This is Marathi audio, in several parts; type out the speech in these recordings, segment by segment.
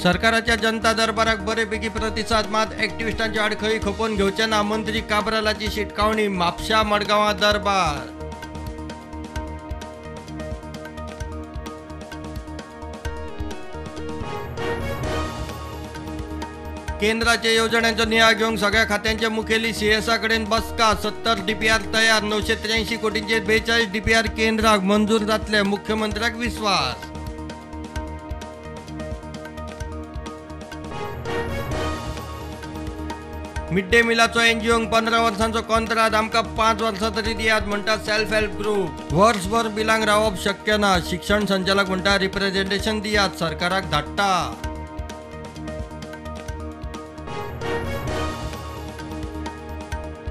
सरकाराच्या जनता दरबाराक बरेपैकी प्रतिसाद, मात ॲक्टिव्हिस्टांची आडखळी खपोवन घेवचे ना. मंत्री काब्रालाची शिटकावणी, म्हापशा मडगांवां दरबार. केंद्राचे योजनांचो नियाळ घेवंक सगळ्या खात्यांचे मुखेली सीएसआ कडेन बसका. 70 डीपीआर तयार. 983 कोटींचे 42 डीपीआर केंद्राक मंजूर जातले, मुख्यमंत्र्याक विश्वास. मिड डे मिलाचो एनजीओंक 15 वर्सांचो कॉन्ट्रॅक्ट, आमकां 5 वर्सां तरी दियात म्हणटा सेल्फ हेल्प ग्रुप. वर्सभर बिलांक रावप शक्य ना. शिक्षण संचालक म्हणटा रिप्रेझेंटेशन दियात, सरकाराक धाडटा.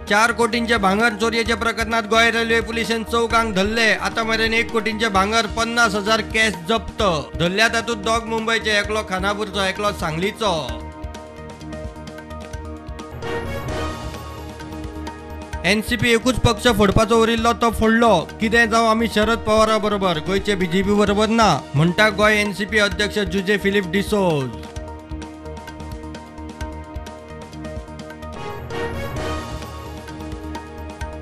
4 कोटींचे भांगर चोरयेच्या प्रकरणात गोंय रेल्वे पुलिसेन 4 जणांक धरले. आता मेरेन 1 कोटींचे भांगर, 50,000 कॅश जप्त. धरल्या तातूंत 2 मुंबयचे, एकलो खानापूरचो, एकलो सांगलीचो. एनसीपी एकूच पक्ष फोडपाचो उरिल्लो तो फोडलो. कितें जावं आमी शरद पवारा बरोबर, गोंयचे बीजेपी बरोबर ना, म्हणटा गोंय एनसीपी अध्यक्ष जुजे फिलिप डिसोज.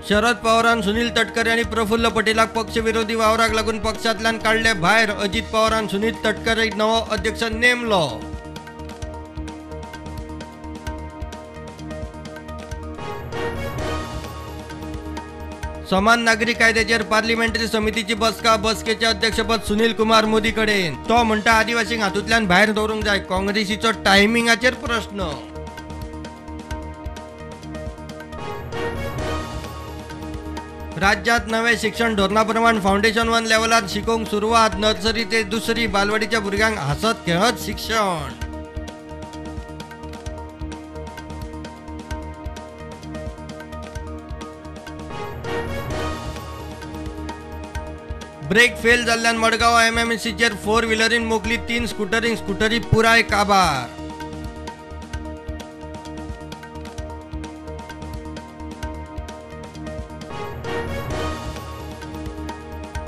शरद पवारान सुनील तटकरे आणि प्रफुल्ल पटेलाक पक्षविरोधी वावराक लागून पक्षांतल्यान काढले भायर. अजित पवारान सुनील तटकरेक नवो अध्यक्ष नेमलो. समान नागरी कायद्याचेर पार्लिमेंटरी समितीची बसका. बसकेचे अध्यक्षपद सुनील कुमार मोदी कडेन. तो म्हणटा आदिवासींक हातूंतल्यान भायर दवरूंक जाय. काँग्रेसीचो टायमिंगाचेर प्रश्न. राज्यात नवे शिक्षण धोरणाप्रमाण फाउंडेशन 1 लेवलार शिकोवंक सुरवात. नर्सरी ते 2री बालवाडीच्या भुरग्यांक हसत खेळत शिक्षण. ब्रेक फेल जाल्ल्यान मडगांव एमएमसीचेर 4 व्हिलरीन मोकली. 3 स्कुटरी पुराय काबार.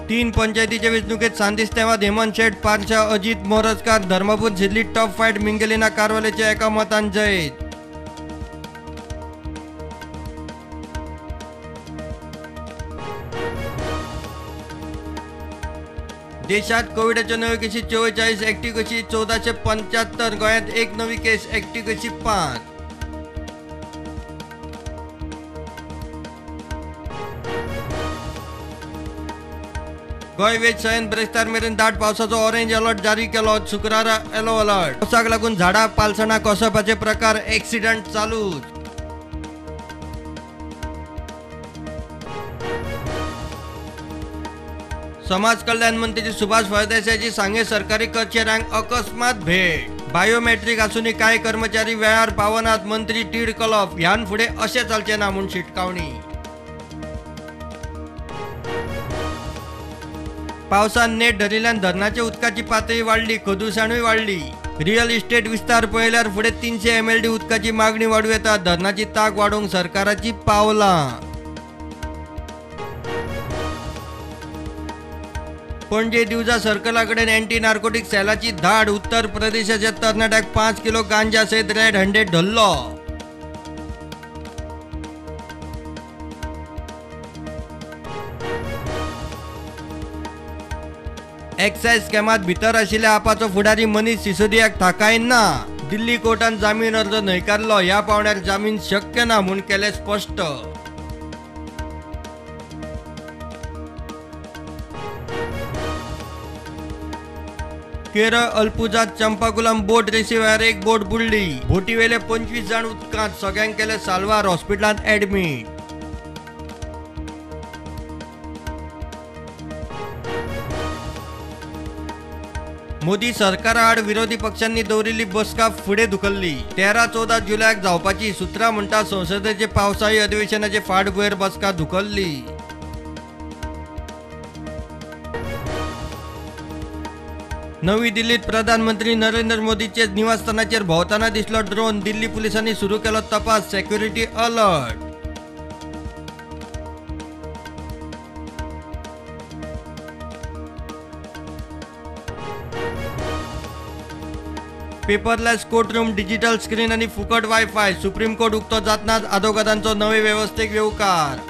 तीन पंचायतीच्या वेंचणुकेत सांदिस्तेवाद हेमंत शेट पारशा, अजित मोरजकार, धर्मपूर जिल्ली टॉप फायट. मिंगेलिना कारवालेचे एका मतान जैत. देशात कोविडच्या नव्या केसी 44, ॲक्टिव्ह केसी 1475. गोंयांत 1 नवी केस, ॲक्टिव्ह केसी 5. गोंय वेधशाळेन ब्रेस्तार मेरेन दाट पावसाचो ऑरेंज अलर्ट जारी केलो. शुक्रारा येलो अलर्ट. पावसाक लागून झाडां पालसणां कोसळपाचे प्रकार, एक्सिडंट चालूच. समाज कल्याण मंत्री सुभाष फळदेसाईची सांगे सरकारी कचेऱ्यांक अकस्मात भेट. बायोमेट्रिक आसूनय कांय कर्मचारी वेळार पावनात. मंत्री टीड कलफ. ह्यान फुडें अशें चलचें ना म्हूण शिटकावणी. पावसान नेट धरिल्ल्यान धरणाच्या उदकाची पातळी वाडली. खदुसाणूय वाडली. रियल इस्टेट विस्तार पळयल्यार फुडें 300 MLD उदकाची मागणी वाडूं येता. धरणाची ताक वाडोवंक सरकाराची पावलां. पणजे दिवजा सर्कला कडेन एंटी नार्कोटिक सेलाची धाड. उत्तर प्रदेशाच्या तरणाट्याक 5 किलो गांजा सयत रेड हँडेड धरलो. एक्सायज स्कॅमात भितर आशिल्ल्या आपाचो फुडारी मनीस सिसोदियाक थाकायन ना. दिल्ली कोर्टान जामीन अर्ज न्हयकारलो. ह्या पावण्यार जामीन शक्य ना म्हूण केलें स्पश्ट. केरळ अल्पुजात चंपाकुलम बोट रेसीवेळार 1 बोट बुडली. बोटीवेले 25 जाण उदकांत. सगळ्यांक केले साल्वार. हॉस्पिटलांत ऍडमिट. मोदी सरकारा आड विरोधी पक्षांनी दवरिल्ली बसका फुडें धुकल्ली. 13-14 जुलयाक जावपाची. सुत्रां म्हणटा संसदेचे पावसाळी अधिवेशनाचे फाटभुंयेर बसका धुकल्ली. नवी दिल्लीत प्रधानमंत्री नरेंद्र मोदीचे निवासस्थानाचेर भोंवताना दिसलो ड्रोन. दिल्ली पुलिसांनी सुरू केलो तपास. Security alert. Paperless court room, digital screen आणि फुकट वायफाय. सुप्रीम कोर्ट उक्तो जातनाच आदोगादांचो नवे व्यवस्थेक येवकार.